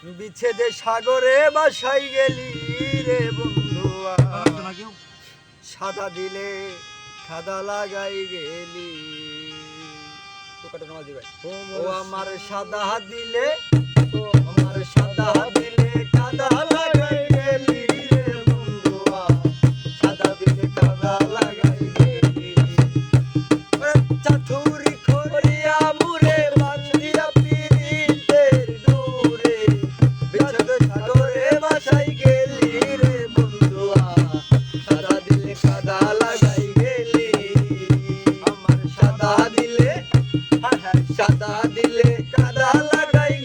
বিচ্ছেদে সাগরে বাসাই গেলি রে বন্ধুয়া, সাদা দিলে খাদা লাগাই গেলি। ও আমার সাদা দিলে, ও আমার সাদা দিলে কাদা লাগাই গেলি রে বন্ধুয়া, সাদা দিলে কাদা লাগাই গেলি। চাতুরি খড়িয়া মুরে বাঁধিয়া পিরিতের ডোরে, বিচ্ছেদে সাগরে বাসাই গেলি রে বন্ধুয়া, সাদা দিলে কাদা লাগাই গেলি। আমার সাদা দিলে, সাদা দিলে কাদা লাগাই